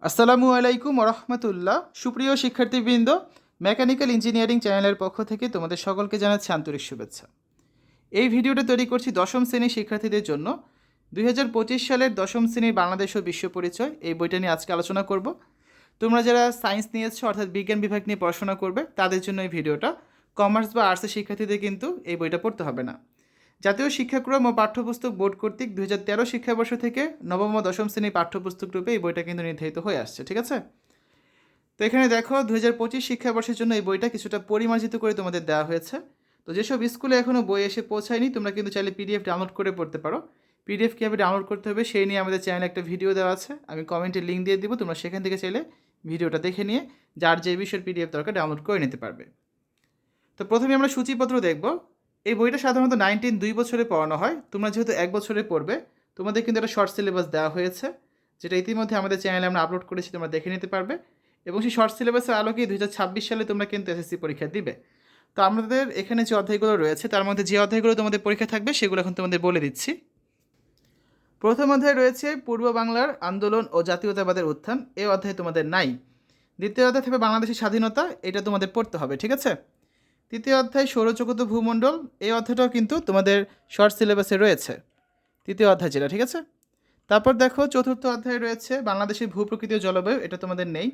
আসসালামু আলাইকুম রহমতুল্লাহ। সুপ্রিয় শিক্ষার্থীবৃন্দ, মেকানিক্যাল ইঞ্জিনিয়ারিং চ্যানেলের পক্ষ থেকে তোমাদের সকলকে জানাচ্ছি আন্তরিক শুভেচ্ছা। এই ভিডিওটা তৈরি করছি দশম শ্রেণীর শিক্ষার্থীদের জন্য। 2025 সালের দশম শ্রেণীর বাংলাদেশ ও বিশ্ব পরিচয় এই বইটা নিয়ে আজকে আলোচনা করব। তোমরা যারা সায়েন্স নিয়েছো অর্থাৎ বিজ্ঞান বিভাগ নিয়ে পড়াশোনা করবে তাদের জন্য এই ভিডিওটা। কমার্স বা আর্টসের শিক্ষার্থীদের কিন্তু এই বইটা পড়তে হবে না। জাতীয় শিক্ষাক্রম ও পাঠ্যপুস্তক বোর্ড কর্তৃক 2013 শিক্ষাবর্ষ থেকে নবম ও দশম শ্রেণীর পাঠ্যপুস্তক রূপে এই বইটা কিন্তু নির্ধারিত হয়ে আসছে, ঠিক আছে? তো এখানে দেখো 2025 শিক্ষাবর্ষের জন্য এই বইটা কিছুটা পরিমার্জিত করে তোমাদের দেওয়া হয়েছে। তো যেসব স্কুলে এখনও বই এসে পৌঁছায়নি তোমরা কিন্তু চাইলে পিডিএফ ডাউনলোড করে পড়তে পারো। পিডিএফ কীভাবে ডাউনলোড করতে হবে সেই নিয়ে আমাদের চ্যানেলে একটা ভিডিও দেওয়া আছে, আমি কমেন্টে লিঙ্ক দিয়ে দিব, তোমরা সেখান থেকে চাইলে ভিডিওটা দেখে নিয়ে যার যে বিষয়ের পিডিএফ দরকার ডাউনলোড করে নিতে পারবে। তো প্রথমে আমরা সূচিপত্র দেখব। এই বইটা সাধারণত 2 বছরে পড়ানো হয়। তোমরা যেহেতু 1 বছরে পড়বে তোমাদের কিন্তু একটা শর্ট সিলেবাস দেওয়া হয়েছে, যেটা ইতিমধ্যে আমাদের চ্যানেলে আমরা আপলোড করেছি, তোমরা দেখে নিতে পারবে। এবং সেই শর্ট সিলেবাসের আলোকে 2026 সালে তোমরা কিন্তু এসএসসি পরীক্ষা দিবে। তো আমাদের এখানে যে অধ্যায়গুলো রয়েছে তার মধ্যে যে অধ্যায়গুলো তোমাদের পরীক্ষা থাকবে সেগুলো এখন তোমাদের বলে দিচ্ছি। প্রথম অধ্যায় রয়েছে পূর্ব বাংলার আন্দোলন ও জাতীয়তাবাদের উত্থান, এই অধ্যায় তোমাদের নাই। দ্বিতীয় অধ্যায় থাকবে বাংলাদেশের স্বাধীনতা, এটা তোমাদের পড়তে হবে, ঠিক আছে? তৃতীয় অধ্যায় সৌরজগৎ ও ভূমণ্ডল, এই অধ্যায়টাও কিন্তু তোমাদের শর্ট সিলেবাসে রয়েছে, তৃতীয় অধ্যায় যেটা, ঠিক আছে? তারপর দেখো চতুর্থ অধ্যায় রয়েছে বাংলাদেশের ভূপ্রকৃতি ও জলবায়ু, এটা তোমাদের নেই।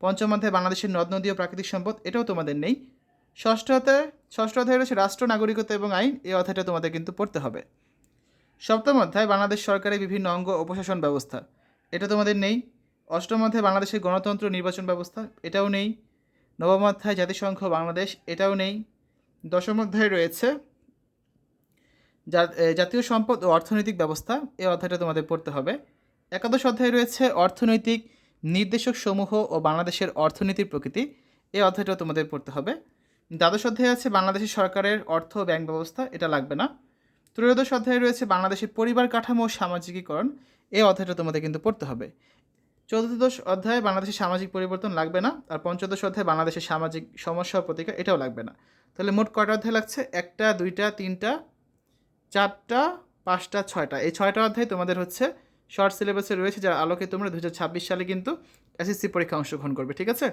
পঞ্চম অধ্যায় বাংলাদেশের নদ নদী ও প্রাকৃতিক সম্পদ, এটাও তোমাদের নেই। ষষ্ঠ অধ্যায় রয়েছে রাষ্ট্র, নাগরিকতা এবং আইন, এই অধ্যায়টা তোমাদের কিন্তু পড়তে হবে। সপ্তম অধ্যায় বাংলাদেশ সরকারের বিভিন্ন অঙ্গ ও প্রশাসন ব্যবস্থা, এটা তোমাদের নেই। অষ্টম অধ্যায় বাংলাদেশের গণতন্ত্র নির্বাচন ব্যবস্থা, এটাও নেই। নবম অধ্যায় জাতিসংঘ বাংলাদেশ, এটাও নেই। দশম অধ্যায় রয়েছে জাতীয় সম্পদ ও অর্থনৈতিক ব্যবস্থা, এই অধ্যায়টা তোমাদের পড়তে হবে। একাদশ অধ্যায় রয়েছে অর্থনৈতিক নির্দেশক সমূহ ও বাংলাদেশের অর্থনীতির প্রকৃতি, এই অধ্যায়টা তোমাদের পড়তে হবে। দ্বাদশ অধ্যায় আছে বাংলাদেশের সরকারের অর্থ ও ব্যাংক ব্যবস্থা, এটা লাগবে না। ত্রয়োদশ অধ্যায় রয়েছে বাংলাদেশের পরিবার কাঠামো ও সামাজিকীকরণ, এই অধ্যায়টা তোমাদের কিন্তু পড়তে হবে। চতুর্দশ অধ্যায় বাংলাদেশের সামাজিক পরিবর্তন লাগবে না। আর পঞ্চদশ অধ্যায় বাংলাদেশের সামাজিক সমস্যা ও প্রতিকার, এটাও লাগবে না। তাহলে মোট কয়টা অধ্যায় লাগছে? 1টা 2টা 3টা 4টা 5টা 6টা, এই 6টা অধ্যায় তোমাদের হচ্ছে শর্ট সিলেবাসে রয়েছে, যার আলোকে তোমরা 2026 সালে কিন্তু এসএসসি পরীক্ষা অংশগ্রহণ করবে, ঠিক আছে?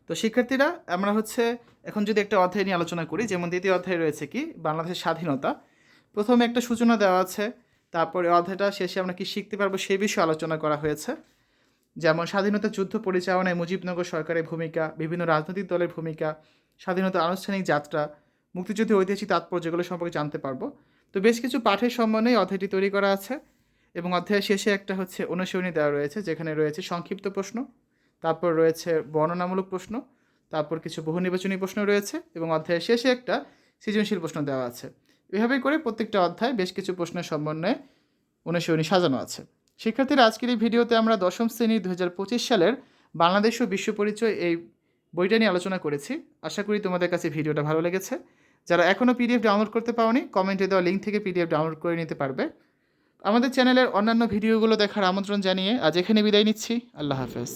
তো শিক্ষার্থীরা আমরা হচ্ছে এখন যদি একটা অধ্যায় নিয়ে আলোচনা করি, যেমন দ্বিতীয় অধ্যায় রয়েছে কি বাংলাদেশের স্বাধীনতা। প্রথমে একটা সূচনা দেওয়া আছে, তারপরে অধ্যায়টা শেষে আমরা কি শিখতে পারবো সেই বিষয়ে আলোচনা করা হয়েছে। যেমন স্বাধীনতা যুদ্ধ পরিচালনায় মুজিবনগর সরকারের ভূমিকা, বিভিন্ন রাজনৈতিক দলের ভূমিকা, স্বাধীনতা আনুষ্ঠানিক যাত্রা, মুক্তিযুদ্ধের ঐতিহাসিক তাৎপর্য, যেগুলো সম্পর্কে জানতে পারবো। তো বেশ কিছু পাঠের সমন্বয়ে অধ্যায়টি তৈরি করা আছে। এবং অধ্যায়ের শেষে একটা হচ্ছে অনুশীলনী দেওয়া রয়েছে, যেখানে রয়েছে সংক্ষিপ্ত প্রশ্ন, তারপর রয়েছে বর্ণনামূলক প্রশ্ন, তারপর কিছু বহু নির্বাচনী প্রশ্ন রয়েছে, এবং অধ্যায়ের শেষে একটা সৃজনশীল প্রশ্ন দেওয়া আছে। এভাবেই করে প্রত্যেকটা অধ্যায় বেশ কিছু প্রশ্নের সমন্বয়ে অনুশীলনী সাজানো আছে। শিক্ষার্থীরা আজকের এই ভিডিওতে আমরা দশম শ্রেণী 2025 সালের বাংলাদেশ ও বিশ্ব পরিচয় এই বইটা নিয়ে আলোচনা করেছি। আশা করি তোমাদের কাছে ভিডিওটা ভালো লেগেছে। যারা এখনও পিডিএফ ডাউনলোড করতে পাওনি কমেন্টে দেওয়া লিঙ্ক থেকে পিডিএফ ডাউনলোড করে নিতে পারবে। আমাদের চ্যানেলের অন্যান্য ভিডিওগুলো দেখার আমন্ত্রণ জানিয়ে আজ এখানে বিদায় নিচ্ছি। আল্লাহ হাফেজ।